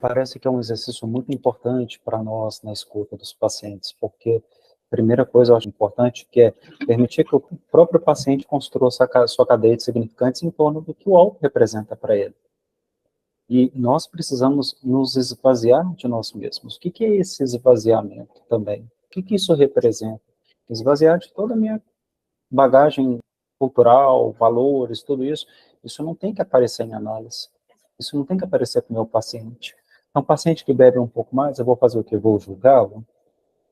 parece que é um exercício muito importante para nós na escuta dos pacientes, porque a primeira coisa eu acho importante que é permitir que o próprio paciente construa sua cadeia de significantes em torno do que o álcool representa para ele. E nós precisamos nos esvaziar de nós mesmos. O que é esse esvaziamento também? O que isso representa? Esvaziar de toda a minha bagagem cultural, valores, tudo isso. Isso não tem que aparecer em análise. Isso não tem que aparecer para o meu paciente. Então, um paciente que bebe um pouco mais, eu vou fazer o quê? Eu vou julgá-lo?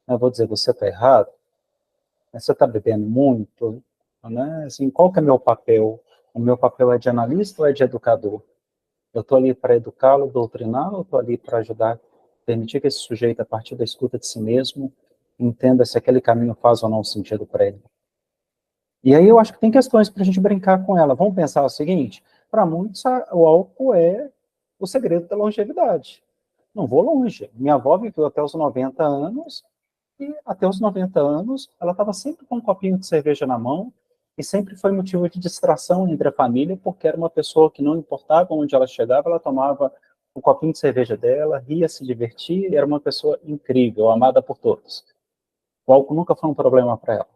Eu vou dizer, você está errado? Você está bebendo muito? Né? Assim, qual que é o meu papel? O meu papel é de analista ou é de educador? Eu estou ali para educá-lo, doutriná-lo, ou estou ali para ajudar, permitir que esse sujeito, a partir da escuta de si mesmo, entenda se aquele caminho faz ou não sentido para ele. E aí eu acho que tem questões para a gente brincar com ela. Vamos pensar o seguinte, para muitos o álcool é o segredo da longevidade. Não vou longe. Minha avó viveu até os 90 anos, e até os 90 anos ela estava sempre com um copinho de cerveja na mão, e sempre foi motivo de distração entre a família, porque era uma pessoa que não importava onde ela chegava, ela tomava um copinho de cerveja dela, ria, se divertia, era uma pessoa incrível, amada por todos. O álcool nunca foi um problema para ela.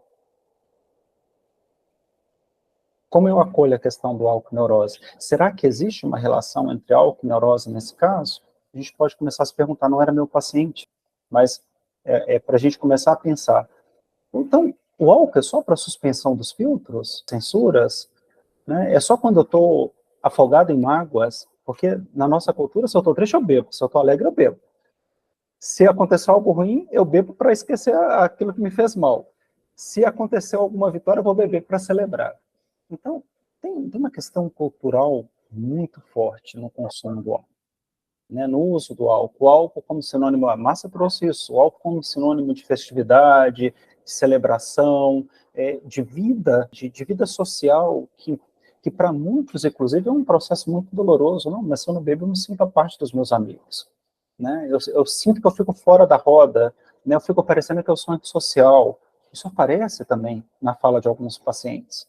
Como eu acolho a questão do álcool e neurose? Será que existe uma relação entre álcool e neurose nesse caso? A gente pode começar a se perguntar, não era meu paciente, mas é para a gente começar a pensar. Então, o álcool é só para suspensão dos filtros, censuras, né? É só quando eu estou afogado em mágoas, porque na nossa cultura, se eu estou triste, eu bebo, se eu estou alegre, eu bebo. Se acontecer algo ruim, eu bebo para esquecer aquilo que me fez mal. Se acontecer alguma vitória, eu vou beber para celebrar. Então, tem uma questão cultural muito forte no consumo do álcool, né? No uso do álcool. O álcool como sinônimo, a massa trouxe isso, o álcool como sinônimo de festividade, de celebração, de vida, de vida social, que para muitos, inclusive, é um processo muito doloroso. Não, mas se eu não bebo, eu não sinto a parte dos meus amigos. Né? Eu sinto que eu fico fora da roda, né? Eu fico parecendo que eu sou antissocial. Isso aparece também na fala de alguns pacientes.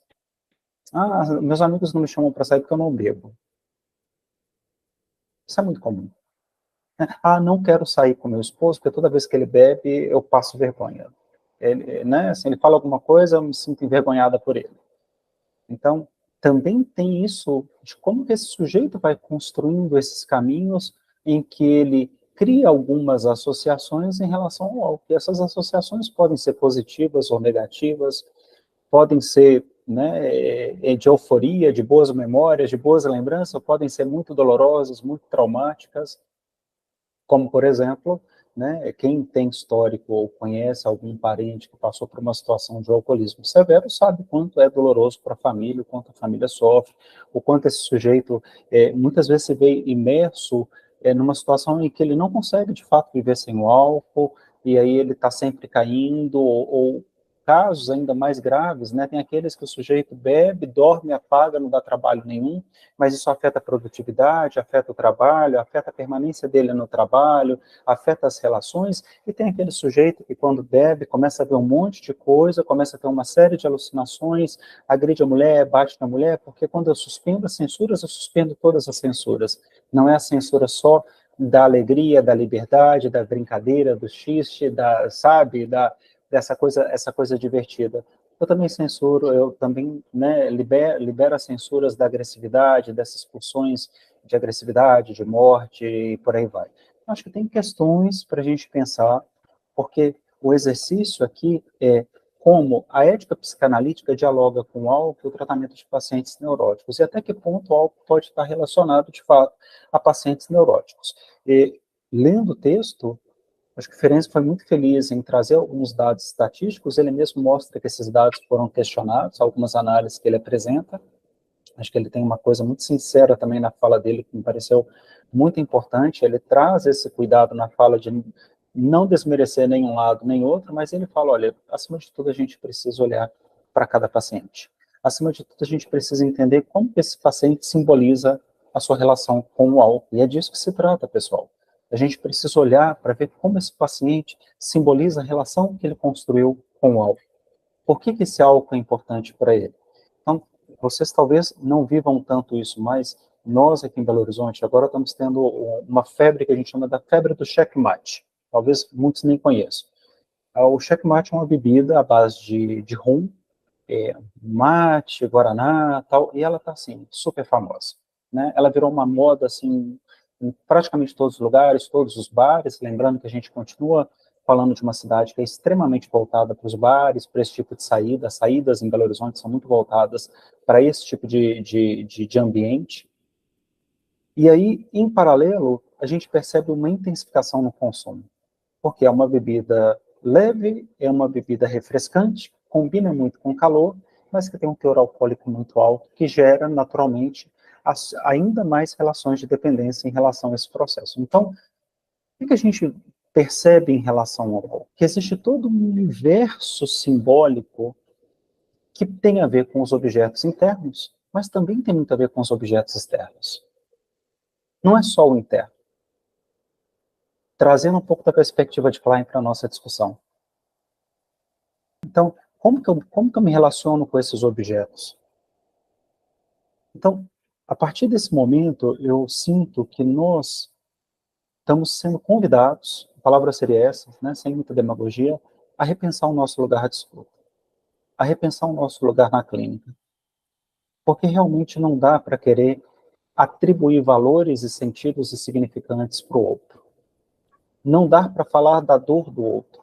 Ah, meus amigos não me chamam para sair porque eu não bebo. Isso é muito comum. Ah, não quero sair com meu esposo porque toda vez que ele bebe eu passo vergonha. Ele, né, assim, ele fala alguma coisa, eu me sinto envergonhada por ele. Então, também tem isso de como que esse sujeito vai construindo esses caminhos em que ele cria algumas associações em relação ao álcool. E essas associações podem ser positivas ou negativas, podem ser, né, de euforia, de boas memórias, de boas lembranças, podem ser muito dolorosas, muito traumáticas, como, por exemplo, né, quem tem histórico ou conhece algum parente que passou por uma situação de alcoolismo severo sabe quanto é doloroso para a família, o quanto a família sofre, o quanto esse sujeito muitas vezes se vê imerso numa situação em que ele não consegue, de fato, viver sem o álcool, e aí ele está sempre caindo, ou casos ainda mais graves, né, tem aqueles que o sujeito bebe, dorme, apaga, não dá trabalho nenhum, mas isso afeta a produtividade, afeta o trabalho, afeta a permanência dele no trabalho, afeta as relações, e tem aquele sujeito que quando bebe, começa a ver um monte de coisa, começa a ter uma série de alucinações, agride a mulher, bate na mulher, porque quando eu suspendo as censuras, eu suspendo todas as censuras. Não é a censura só da alegria, da liberdade, da brincadeira, do xiste, sabe, dessa coisa, essa coisa divertida. Eu também censuro, eu também, né, libero as censuras da agressividade, dessas pulsões de agressividade, de morte, e por aí vai. Acho que tem questões para a gente pensar, porque o exercício aqui é como a ética psicanalítica dialoga com o álcool e o tratamento de pacientes neuróticos, e até que ponto o álcool pode estar relacionado, de fato, a pacientes neuróticos. E, lendo o texto, acho que o Ferenczi foi muito feliz em trazer alguns dados estatísticos, ele mesmo mostra que esses dados foram questionados, algumas análises que ele apresenta, acho que ele tem uma coisa muito sincera também na fala dele, que me pareceu muito importante, ele traz esse cuidado na fala de não desmerecer nenhum lado nem outro, mas ele fala, olha, acima de tudo a gente precisa olhar para cada paciente. Acima de tudo a gente precisa entender como que esse paciente simboliza a sua relação com o álcool, e é disso que se trata, pessoal. A gente precisa olhar para ver como esse paciente simboliza a relação que ele construiu com o álcool. Por que esse álcool é importante para ele? Então, vocês talvez não vivam tanto isso, mas Nós aqui em Belo Horizonte agora estamos tendo uma febre que a gente chama da febre do checkmate. Talvez muitos nem conheçam. O checkmate é uma bebida à base de rum, mate, guaraná, tal, e ela está assim super famosa, né? Ela virou uma moda assim em praticamente todos os lugares, todos os bares. Lembrando que a gente continua falando de uma cidade que é extremamente voltada para os bares, para esse tipo de saída. As saídas em Belo Horizonte são muito voltadas para esse tipo de ambiente. E aí, em paralelo, a gente percebe uma intensificação no consumo, porque é uma bebida leve, é uma bebida refrescante, combina muito com calor, mas que tem um teor alcoólico muito alto, que gera, naturalmente, ainda mais relações de dependência em relação a esse processo. Então, o que a gente percebe em relação ao álcool? Que existe todo um universo simbólico que tem a ver com os objetos internos, mas também tem muito a ver com os objetos externos. Não é só o interno. Trazendo um pouco da perspectiva de Klein para a nossa discussão. Então, como que eu me relaciono com esses objetos? Então, a partir desse momento, eu sinto que nós estamos sendo convidados, a palavra seria essa, né, sem muita demagogia, a repensar o nosso lugar de escuta, a repensar o nosso lugar na clínica. Porque realmente não dá para querer atribuir valores e sentidos e significantes para o outro. Não dá para falar da dor do outro.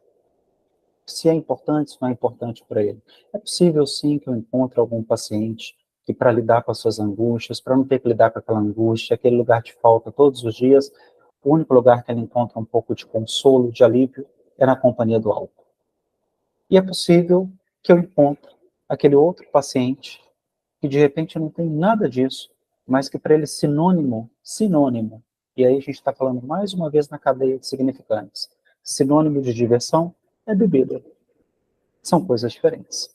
Se é importante, se não é importante para ele. É possível, sim, que eu encontre algum paciente que, para lidar com as suas angústias, para não ter que lidar com aquela angústia, aquele lugar de falta todos os dias, o único lugar que ele encontra um pouco de consolo, de alívio, é na companhia do álcool. E é possível que eu encontre aquele outro paciente que, de repente, não tem nada disso, mas que para ele é sinônimo, e aí a gente está falando mais uma vez na cadeia de significantes, sinônimo de diversão é bebida. São coisas diferentes.